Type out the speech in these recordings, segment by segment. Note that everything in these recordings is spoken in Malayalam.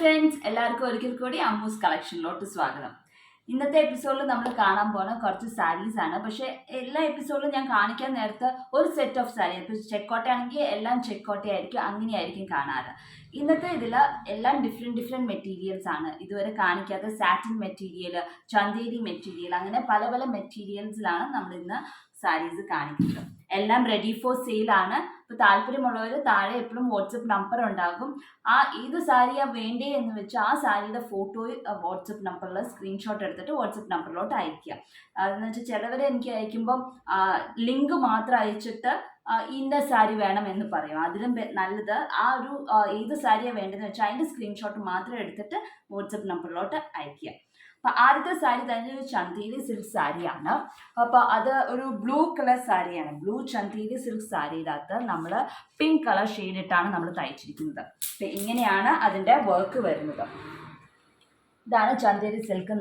ഫ്രണ്ട്സ്, എല്ലാവർക്കും ഒരിക്കൽ കൂടി അമ്മൂസ് കളക്ഷനിലോട്ട് സ്വാഗതം. ഇന്നത്തെ എപ്പിസോഡിൽ നമ്മൾ കാണാൻ പോകുന്ന കുറച്ച് സാരീസ് ആണ്. പക്ഷേ എല്ലാ എപ്പിസോഡിലും ഞാൻ കാണിക്കാൻ നേരത്തെ ഒരു സെറ്റ് ഓഫ് സാരി, ഇപ്പോൾ ചെക്കോട്ടയാണെങ്കിൽ എല്ലാം ചെക്കോട്ടയായിരിക്കും, അങ്ങനെയായിരിക്കും കാണാറ്. ഇന്നത്തെ ഇതിൽ എല്ലാം ഡിഫറെൻറ്റ് മെറ്റീരിയൽസ് ആണ്. ഇതുവരെ കാണിക്കാത്ത സാറ്റിൻ മെറ്റീരിയൽ, ചന്തേരി മെറ്റീരിയൽ, അങ്ങനെ പല പല മെറ്റീരിയൽസിലാണ് നമ്മൾ ഇന്ന് സാരീസ് കാണിക്കുന്നത്. എല്ലാം റെഡി ഫോർ സെയിൽ ആണ്. ഇപ്പോൾ താല്പര്യമുള്ളവർ താഴെ എപ്പോഴും വാട്സപ്പ് നമ്പർ ഉണ്ടാകും. ഏത് സാരിയാണ് വേണ്ടേ എന്ന് വെച്ചാൽ ആ സാരിയുടെ ഫോട്ടോ വാട്സപ്പ് നമ്പറിൽ സ്ക്രീൻഷോട്ട് എടുത്തിട്ട് വാട്സപ്പ് നമ്പറിലോട്ട് അയക്കുക. അതെന്ന് വെച്ചാൽ ചിലവർ എനിക്ക് അയക്കുമ്പം ലിങ്ക് മാത്രം അയച്ചിട്ട് ഇന്ന സാരി വേണം എന്ന് പറയും. അതിലും നല്ലത് ഏത് സാരിയാണ് വേണ്ടതെന്ന് വെച്ചാൽ അതിൻ്റെ സ്ക്രീൻഷോട്ട് മാത്രം എടുത്തിട്ട് വാട്സപ്പ് നമ്പറിലോട്ട് അയക്കുക. അപ്പം ആദ്യത്തെ സാരി തന്നെ ഒരു ചന്തേരി സിൽക്ക് സാരിയാണ്. അപ്പോൾ അത് ഒരു ബ്ലൂ കളർ സാരിയാണ്. ബ്ലൂ ചന്തേരി സിൽക്ക് സാരിയിനകത്ത് നമ്മൾ പിങ്ക് കളർ ഷെയ്ഡിട്ടാണ് നമ്മൾ തയ്ച്ചിരിക്കുന്നത്. അപ്പം ഇങ്ങനെയാണ് അതിൻ്റെ വർക്ക് വരുന്നത്. ഇതാണ് ചന്തേരി സിൽക്ക്.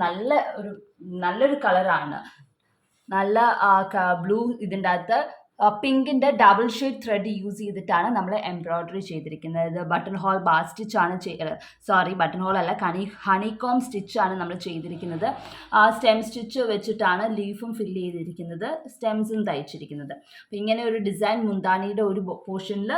നല്ലൊരു കളറാണ്. നല്ല ബ്ലൂ, ഇതിൻ്റെ അകത്ത് പിങ്കിൻ്റെ ഡബിൾ ഷെയ്ഡ് ത്രെഡ് യൂസ് ചെയ്തിട്ടാണ് നമ്മൾ എംബ്രോയിഡറി ചെയ്തിരിക്കുന്നത്. ഇത് ബട്ടൺ ഹോൾ ബാർ സ്റ്റിച്ചാണ് ബട്ടൺ ഹോൾ അല്ല, ഹണികോം സ്റ്റിച്ചാണ് നമ്മൾ ചെയ്തിരിക്കുന്നത്. സ്റ്റെം സ്റ്റിച്ച് വെച്ചിട്ടാണ് ലീഫും ഫില്ല് ചെയ്തിരിക്കുന്നത്, സ്റ്റെംസും തയ്ച്ചിരിക്കുന്നത്. അപ്പോൾ ഇങ്ങനെ ഒരു ഡിസൈൻ മുന്താണിയുടെ ഒരു പോർഷനിൽ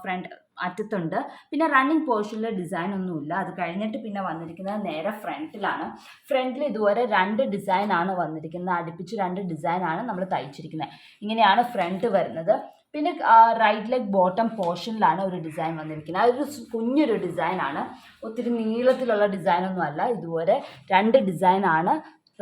ഫ്രണ്ട് അറ്റത്തുണ്ട്. പിന്നെ റണ്ണിങ് പോർഷനിൽ ഡിസൈൻ ഒന്നുമില്ല. അത് കഴിഞ്ഞിട്ട് പിന്നെ വന്നിരിക്കുന്നത് നേരെ ഫ്രണ്ടിലാണ്. ഫ്രണ്ടിൽ ഇതുവരെ 2 ഡിസൈനാണ് വന്നിരിക്കുന്നത്. അടുപ്പിച്ച് 2 ഡിസൈനാണ് നമ്മൾ തയ്ച്ചിരിക്കുന്നത്. ഇങ്ങനെയാണ് ഫ്രണ്ട് വരുന്നത്. പിന്നെ റൈറ്റ് ലെഗ് ബോട്ടം പോർഷനിലാണ് ഒരു ഡിസൈൻ വന്നിരിക്കുന്നത്. അതൊരു കുഞ്ഞൊരു ഡിസൈനാണ്, ഒത്തിരി നീളത്തിലുള്ള ഡിസൈനൊന്നും അല്ല. ഇതുവരെ 2 ഡിസൈനാണ്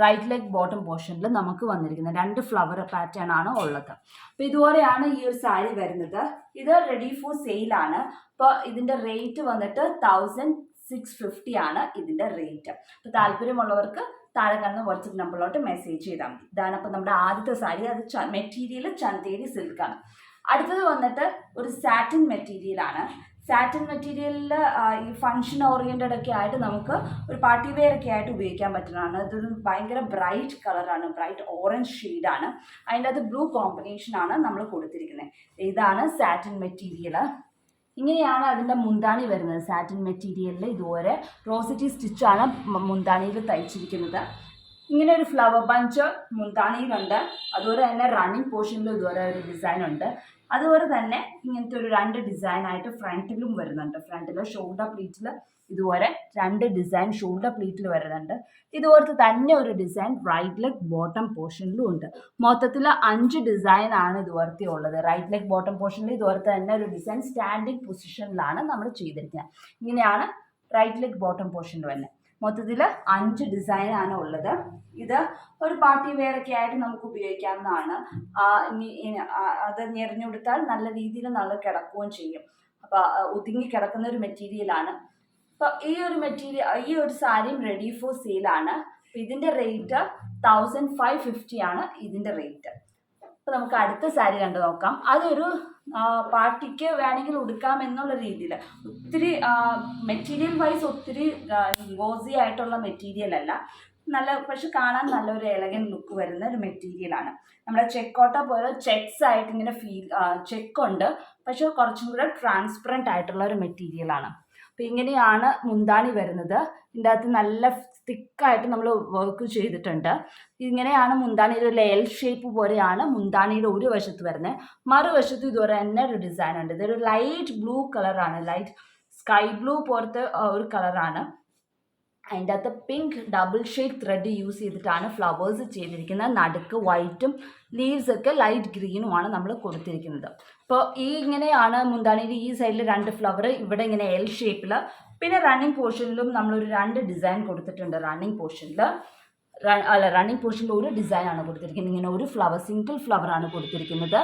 റൈറ്റ് ലെഗ് ബോട്ടം പോർഷനിൽ നമുക്ക് വന്നിരിക്കുന്നത്. 2 ഫ്ലവർ പാറ്റേൺ ആണ് ഉള്ളത്. അപ്പോൾ ഇതുപോലെയാണ് ഈ ഒരു സാരി വരുന്നത്. ഇത് റെഡി ഫോർ സെയിലാണ്. അപ്പോൾ ഇതിൻ്റെ റേറ്റ് വന്നിട്ട് 1650 ആണ് ഇതിൻ്റെ റേറ്റ്. അപ്പോൾ താല്പര്യമുള്ളവർക്ക് താഴെ കാണുന്ന വാട്സപ്പ് നമ്പറിലോട്ട് മെസ്സേജ് ചെയ്താൽ മതി. ഇതാണ് അപ്പോൾ നമ്മുടെ ആദ്യത്തെ സാരി. അത് മെറ്റീരിയൽ ചന്തേരി സിൽക്കാണ്. അടുത്തത് വന്നിട്ട് ഒരു സാറ്റിൻ മെറ്റീരിയലാണ്. സാറ്റിൻ മെറ്റീരിയലിൽ ഈ ഫങ്ഷൻ ഓറിയൻറ്റഡ് ഒക്കെ ആയിട്ട് നമുക്ക് ഒരു പാർട്ടി വെയർ ഒക്കെ ആയിട്ട് ഉപയോഗിക്കാൻ പറ്റുന്നതാണ്. ഇതൊരു ഭയങ്കര ബ്രൈറ്റ് കളറാണ്, ബ്രൈറ്റ് ഓറഞ്ച് ഷെയ്ഡാണ്. അതിൻ്റെ അത് ബ്ലൂ കോമ്പിനേഷനാണ് നമ്മൾ കൊടുത്തിരിക്കുന്നത്. ഇതാണ് സാറ്റിൻ മെറ്റീരിയൽ. ഇങ്ങനെയാണ് അതിൻ്റെ മുന്താണി വരുന്നത്. സാറ്റിൻ മെറ്റീരിയലിൽ ഇതുപോലെ റോസിറ്റി സ്റ്റിച്ചാണ് മുന്താണിയിൽ തയ്ച്ചിരിക്കുന്നത്. ഇങ്ങനെ ഒരു ഫ്ലവർ ബഞ്ച് മുന്താണിയിലുണ്ട്. അതുപോലെ തന്നെ റണ്ണിങ് പോർഷനിലും ഇതുപോലെ ഒരു ഡിസൈൻ ഉണ്ട്. അതുപോലെ തന്നെ ഇങ്ങനത്തെ ഒരു 2 ഡിസൈനായിട്ട് ഫ്രണ്ടിലും വരുന്നുണ്ട്. ഫ്രണ്ടിൽ ഷോൾഡർ പ്ലീറ്റിൽ ഇതുപോലെ 2 ഡിസൈൻ ഷോൾഡർ പ്ലീറ്റിൽ വരുന്നുണ്ട്. ഇതുപോലത്തെ തന്നെ ഒരു ഡിസൈൻ റൈറ്റ് ലെഗ് ബോട്ടം പോർഷനിലും ഉണ്ട്. മൊത്തത്തിൽ 5 ഡിസൈനാണ് ഇതുപോലത്തെ ഉള്ളത്. റൈറ്റ് ലെഗ് ബോട്ടം പോർഷനിൽ ഇതുപോലത്തെ തന്നെ ഒരു ഡിസൈൻ സ്റ്റാൻഡിങ് പൊസിഷനിലാണ് നമ്മൾ ചെയ്തിരിക്കുന്നത്. ഇങ്ങനെയാണ് റൈറ്റ് ലെഗ് ബോട്ടം പോർഷനിൽ വരുന്നത്. മൊത്തത്തിൽ 5 ഡിസൈനാണ് ഉള്ളത്. ഇത് ഒരു പാർട്ടി വെയർ ഒക്കെ ആയിട്ട് നമുക്ക് ഉപയോഗിക്കാവുന്നതാണ്. അത് ഞെറിഞ്ഞുകൊടുത്താൽ നല്ല രീതിയിൽ നല്ല കിടക്കുകയും ചെയ്യും. അപ്പോൾ ഒതുങ്ങി കിടക്കുന്ന ഒരു മെറ്റീരിയലാണ്. അപ്പോൾ ഈ ഒരു സാരിയും റെഡി ഫോർ സെയിലാണ്. അപ്പോൾ ഇതിൻ്റെ റേറ്റ് 1550 ആണ് ഇതിൻ്റെ റേറ്റ്. അപ്പോൾ നമുക്ക് അടുത്ത സാരി കണ്ടു നോക്കാം. അതൊരു പാർട്ടിക്ക് വേണമെങ്കിൽ ഉടുക്കാം എന്നുള്ള രീതിയിൽ, ഒത്തിരി മെറ്റീരിയൽ വൈസ് ഒത്തിരി ഗോസി ആയിട്ടുള്ള മെറ്റീരിയൽ അല്ല, പക്ഷെ കാണാൻ നല്ലൊരു എലഗൻ ലുക്ക് വരുന്ന ഒരു മെറ്റീരിയലാണ്. നമ്മുടെ ചെക്കോട്ട പോലെ ചെക്സ് ആയിട്ട് ഇങ്ങനെ ചെക്കുണ്ട്, പക്ഷെ കുറച്ചും കൂടെ ട്രാൻസ്പെറൻറ്റ് ആയിട്ടുള്ള ഒരു മെറ്റീരിയലാണ്. അപ്പോൾ ഇങ്ങനെയാണ് മുന്താണി വരുന്നത്. ഇതിൻ്റെ അകത്ത് നല്ല തിക്കായിട്ട് നമ്മൾ വർക്ക് ചെയ്തിട്ടുണ്ട്. ഇങ്ങനെയാണ് മുന്താണി. ഒരു എൽ ഷേപ്പ് പോലെയാണ് മുന്താണിയുടെ ഒരു വശത്ത് വരുന്നത്. മറുവശത്ത് ഇതുപോലെ തന്നെ ഒരു ഡിസൈൻ ഉണ്ട്. ഇതൊരു ലൈറ്റ് ബ്ലൂ കളറാണ്, ലൈറ്റ് സ്കൈ ബ്ലൂ പോലത്തെ ഒരു കളറാണ്. അതിൻ്റെ അകത്ത് pink double shade thread use ചെയ്തിട്ടാണ് ഫ്ലവേഴ്സ് ചെയ്തിരിക്കുന്നത്. നടുക്ക് വൈറ്റും ലീവ്സ് ഒക്കെ ലൈറ്റ് ഗ്രീനുമാണ് നമ്മൾ കൊടുത്തിരിക്കുന്നത്. അപ്പോൾ ഇങ്ങനെയാണ് മുന്താണിയിൽ ഈ സൈഡിൽ 2 ഫ്ലവർ, ഇവിടെ ഇങ്ങനെ എൽ ഷേപ്പിൽ. പിന്നെ റണ്ണിങ് പോർഷനിലും നമ്മളൊരു 2 ഡിസൈൻ കൊടുത്തിട്ടുണ്ട്. റണ്ണിങ് പോർഷനിൽ ഒരു ഡിസൈനാണ് കൊടുത്തിരിക്കുന്നത്. ഇങ്ങനെ ഒരു ഫ്ലവർ, സിംഗിൾ ഫ്ലവറാണ് കൊടുത്തിരിക്കുന്നത്.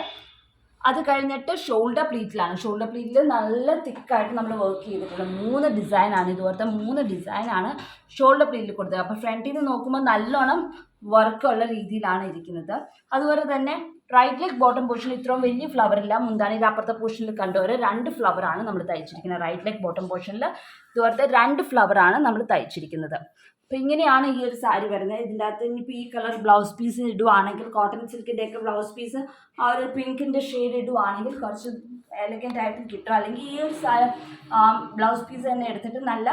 അത് കഴിഞ്ഞിട്ട് ഷോൾഡർ പ്ലീറ്റിലാണ്. ഷോൾഡർ പ്ലീറ്റിൽ നല്ല തിക്കായിട്ട് നമ്മൾ വർക്ക് ചെയ്തിട്ടുള്ള 3 ഡിസൈനാണ്. ഇതുപോലത്തെ 3 ഡിസൈനാണ് ഷോൾഡർ പ്ലീറ്റിൽ കൊടുത്തത്. അപ്പോൾ ഫ്രണ്ടിൽ നിന്ന് നോക്കുമ്പോൾ നല്ലോണം വർക്കുള്ള രീതിയിലാണ് ഇരിക്കുന്നത്. അതുപോലെ തന്നെ റൈറ്റ് ലെഗ് ബോട്ടം പോർഷനിൽ ഇത്രയും വലിയ ഫ്ലവറില്ല. മുന്താണിയുടെ അപ്പുറത്തെ പോർഷനിൽ കണ്ടവരെ 2 ഫ്ലവറാണ് നമ്മൾ തയ്ച്ചിരിക്കുന്നത്. റൈറ്റ് ലെഗ് ബോട്ടം പോർഷനിൽ ഇതുപോലത്തെ 2 ഫ്ലവറാണ് നമ്മൾ തയ്ച്ചിരിക്കുന്നത്. അപ്പോൾ ഇങ്ങനെയാണ് ഈ ഒരു സാരി വരുന്നത്. ഇതിൻ്റെ അകത്ത് ഇനിയിപ്പോൾ ഈ കളർ ബ്ലൗസ് പീസ് ഇടുവാണെങ്കിൽ, കോട്ടൺ സിൽക്കിൻ്റെയൊക്കെ ബ്ലൗസ് പീസ് ആ ഒരു പിങ്കിൻ്റെ ഷെയ്ഡ് ഇടുവാണെങ്കിൽ കുറച്ച് എലഗൻ്റ് ആയിട്ട് കിട്ടും. അല്ലെങ്കിൽ ഈ ഒരു ബ്ലൗസ് പീസ് തന്നെ എടുത്തിട്ട് നല്ല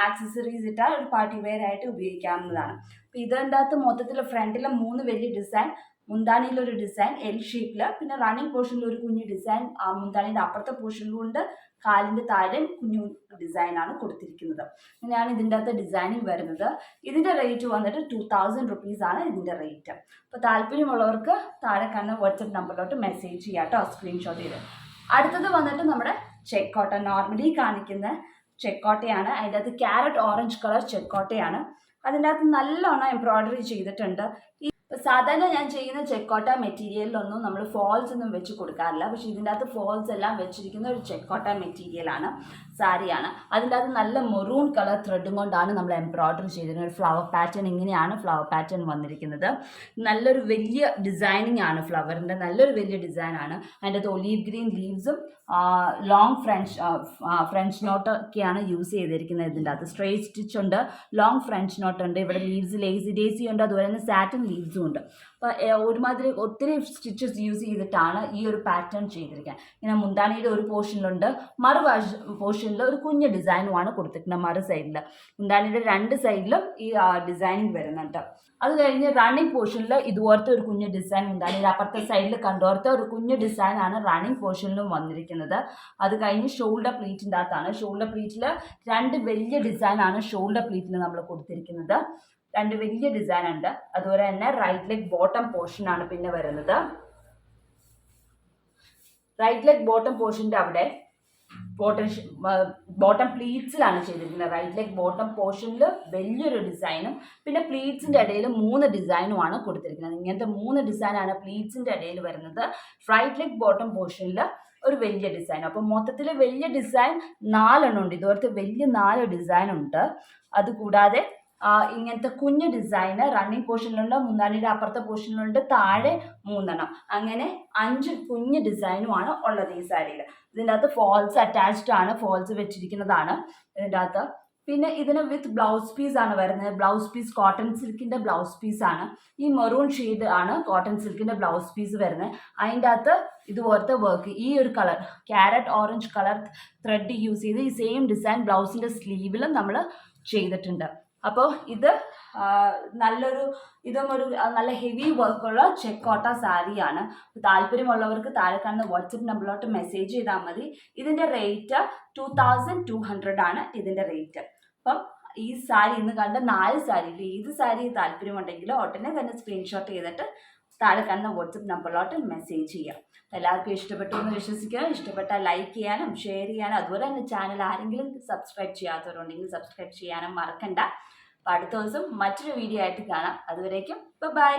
ആക്സസറീസ് ഇട്ടാൽ ഒരു പാർട്ടി വെയർ ആയിട്ട് ഉപയോഗിക്കാവുന്നതാണ്. അപ്പോൾ ഇതിൻ്റെ അകത്ത് മൊത്തത്തിൽ ഫ്രണ്ടിലെ 3 വലിയ ഡിസൈൻ, മുന്താണിയിലൊരു ഡിസൈൻ എൽ ഷേപ്പിൽ, പിന്നെ റണ്ണിങ് പോർഷനിൽ ഒരു കുഞ്ഞു ഡിസൈൻ മുന്താണിയുടെ അപ്പുറത്തെ പോർഷനിലും ഉണ്ട്, കാലിൻ്റെ താഴെ കുഞ്ഞു ഡിസൈനാണ് കൊടുത്തിരിക്കുന്നത്. ഇങ്ങനെയാണ് ഇതിൻ്റെ അകത്ത് ഡിസൈനിങ് വരുന്നത്. ഇതിൻ്റെ റേറ്റ് വന്നിട്ട് 2000 റുപ്പീസാണ് ഇതിൻ്റെ റേറ്റ്. അപ്പോൾ താല്പര്യമുള്ളവർക്ക് താഴെ കാണുന്ന വാട്സപ്പ് നമ്പറിലോട്ട് മെസ്സേജ് ചെയ്യാം കേട്ടോ, സ്ക്രീൻഷോട്ട് ചെയ്ത്. അടുത്തത് വന്നിട്ട് നമ്മുടെ ചെക്കോട്ട, നോർമലി കാണിക്കുന്ന ചെക്കോട്ടയാണ്. അതിൻ്റെ അകത്ത് ക്യാരറ്റ് ഓറഞ്ച് കളർ ചെക്കോട്ടയാണ്. അതിൻ്റെ അകത്ത് നല്ലോണം എംബ്രോയിഡറി ചെയ്തിട്ടുണ്ട്. സാധാരണ ഞാൻ ചെയ്യുന്ന ചെക്കോട്ട മെറ്റീരിയലിലൊന്നും നമ്മൾ ഫോൾസ് ഒന്നും വെച്ച് കൊടുക്കാറില്ല. പക്ഷേ ഇതിൻ്റെ അകത്ത് ഫോൾസ് എല്ലാം വെച്ചിരിക്കുന്ന ഒരു ചെക്കോട്ട മെറ്റീരിയലാണ്, സാരിയാണ്. അതിൻ്റെ അകത്ത് നല്ല മെറൂൺ കളർ ത്രെഡും കൊണ്ടാണ് നമ്മൾ എംബ്രോയിഡറി ചെയ്തിരിക്കുന്നത്. ഒരു ഫ്ലവർ പാറ്റേൺ, ഇങ്ങനെയാണ് ഫ്ലവർ പാറ്റേൺ വന്നിരിക്കുന്നത്. നല്ലൊരു വലിയ ഡിസൈനിങ് ആണ്, ഫ്ലവറിൻ്റെ നല്ലൊരു വലിയ ഡിസൈനാണ്. അതിൻ്റെ അകത്ത് ഒലീവ് ഗ്രീൻ ലീവ്സും ലോങ് ഫ്രഞ്ച് നോട്ടൊക്കെയാണ് യൂസ് ചെയ്തിരിക്കുന്നത്. ഇതിൻ്റെ അകത്ത് സ്ട്രെയിറ്റ് സ്റ്റിച്ച് ഉണ്ട്, ലോങ് ഫ്രഞ്ച് നോട്ട് ഉണ്ട്, ഇവിടെ ലീവ്സ് ലേസി ഡേസി ഉണ്ട്, അതുപോലെ തന്നെ സാറ്റിൻ ലീവ്സും ഉണ്ട്. അപ്പോൾ ഒരുമാതിരി ഒത്തിരി സ്റ്റിച്ചസ് യൂസ് ചെയ്തിട്ടാണ് ഈ ഒരു പാറ്റേൺ ചെയ്തിരിക്കുന്നത്. ഇങ്ങനെ മുന്താണിയുടെ ഒരു പോർഷനിലുണ്ട്, മറു പോർഷനിൽ ഒരു കുഞ്ഞ് ഡിസൈനുമാണ് കൊടുത്തിട്ടുണ്ട്. മറു സൈഡിൽ മുന്താണിയുടെ 2 സൈഡിലും ഈ ഡിസൈനിങ് വരുന്നുണ്ട്. അത് കഴിഞ്ഞ് റണ്ണിങ് പോർഷനിൽ ഇതുപോലത്തെ ഒരു കുഞ്ഞ് ഡിസൈൻ, മുന്താണിയുടെ അപ്പുറത്തെ സൈഡിൽ കണ്ടോർത്ത ഒരു കുഞ്ഞ് ഡിസൈനാണ് റണ്ണിങ് പോർഷനിലും വന്നിരിക്കുന്നത്. അത് കഴിഞ്ഞ് ഷോൾഡർ പ്ലീറ്റിൻ്റെ അകത്താണ്. ഷോൾഡർ പ്ലീറ്റിൽ 2 വലിയ ഡിസൈനാണ് ഷോൾഡർ പ്ലീറ്റിൽ നമ്മൾ കൊടുത്തിരിക്കുന്നത്. 2 വലിയ ഡിസൈൻ ഉണ്ട്. അതുപോലെ തന്നെ റൈറ്റ് ലെഗ് ബോട്ടം പോർഷനാണ് പിന്നെ വരുന്നത്. റൈറ്റ് ലെഗ് ബോട്ടം പോർഷൻ്റെ അവിടെ ബോട്ടം പ്ലീറ്റ്സിലാണ് ചെയ്തിരിക്കുന്നത്. റൈറ്റ് ലെഗ് ബോട്ടം പോർഷനിൽ വലിയൊരു ഡിസൈനും പിന്നെ പ്ലീറ്റ്സിൻ്റെ ഇടയിൽ 3 ഡിസൈനുമാണ് കൊടുത്തിരിക്കുന്നത്. ഇങ്ങനത്തെ 3 ഡിസൈനാണ് പ്ലീറ്റ്സിൻ്റെ ഇടയിൽ വരുന്നത്. റൈറ്റ് ലെഗ് ബോട്ടം പോർഷനിൽ ഒരു വലിയ ഡിസൈൻ. അപ്പോൾ മൊത്തത്തിൽ വലിയ ഡിസൈൻ 4 എണ്ണം ഉണ്ട്. ഇതുപോലത്തെ വലിയ 4 ഡിസൈൻ ഉണ്ട്. അതുകൂടാതെ ഇങ്ങനത്തെ കുഞ്ഞ് ഡിസൈന് റണ്ണിങ് പോർഷനിലുണ്ട്, മുന്താണിയുടെ അപ്പുറത്തെ പോർഷനിലുണ്ട്, താഴെ 3 എണ്ണം, അങ്ങനെ 5 കുഞ്ഞ് ഡിസൈനുമാണ് ഉള്ളത് ഈ സാരിയിൽ. ഇതിൻ്റെ അകത്ത് ഫോൾസ് അറ്റാച്ച്ഡ് ആണ്, ഫോൾസ് വെച്ചിരിക്കുന്നതാണ് ഇതിൻ്റെ അകത്ത്. പിന്നെ ഇതിന് വിത്ത് ബ്ലൗസ് പീസ് ആണ് വരുന്നത്. ബ്ലൗസ് പീസ് കോട്ടൺ സിൽക്കിൻ്റെ ബ്ലൗസ് പീസാണ്. ഈ മെറൂൺ ഷെയ്ഡ് ആണ് കോട്ടൺ സിൽക്കിൻ്റെ ബ്ലൗസ് പീസ് വരുന്നത്. അതിൻ്റെ അകത്ത് ഇതുപോലത്തെ വർക്ക്, ഈ ഒരു colour carrot orange colour thread use ചെയ്ത് ഈ സെയിം ഡിസൈൻ ബ്ലൗസിൻ്റെ സ്ലീവിലും നമ്മൾ ചെയ്തിട്ടുണ്ട്. അപ്പോൾ ഇത് ഇതും ഒരു നല്ല ഹെവി വർക്കുള്ള ചെക്കോട്ട സാരിയാണ്. താല്പര്യമുള്ളവർക്ക് താഴെ കാണുന്ന വാട്സപ്പ് നമ്പറിലോട്ട് മെസ്സേജ് ചെയ്താൽ മതി. ഇതിൻ്റെ റേറ്റ് 2200 ആണ് ഇതിൻ്റെ റേറ്റ്. അപ്പം ഈ സാരി ഇന്ന് കണ്ട 4 സാരിയിൽ ഏത് സാരി താല്പര്യമുണ്ടെങ്കിലോ ഉടനെ തന്നെ സ്ക്രീൻഷോട്ട് ചെയ്തിട്ട് താഴെ കാണുന്ന വാട്സപ്പ് നമ്പറിലോട്ട് മെസ്സേജ് ചെയ്യാം. എല്ലാവർക്കും ഇഷ്ടപ്പെട്ടു എന്ന് വിശ്വസിക്കുക. ഇഷ്ടപ്പെട്ടാൽ ലൈക്ക് ചെയ്യാനും ഷെയർ ചെയ്യാനും, അതുപോലെ തന്നെ ചാനൽ ആരെങ്കിലും സബ്സ്ക്രൈബ് ചെയ്യാത്തവരുണ്ടെങ്കിൽ സബ്സ്ക്രൈബ് ചെയ്യാനും മറക്കണ്ട. അപ്പോൾ അടുത്ത ദിവസം മറ്റൊരു വീഡിയോ ആയിട്ട് കാണാം. അതുവരേക്കും ബൈ.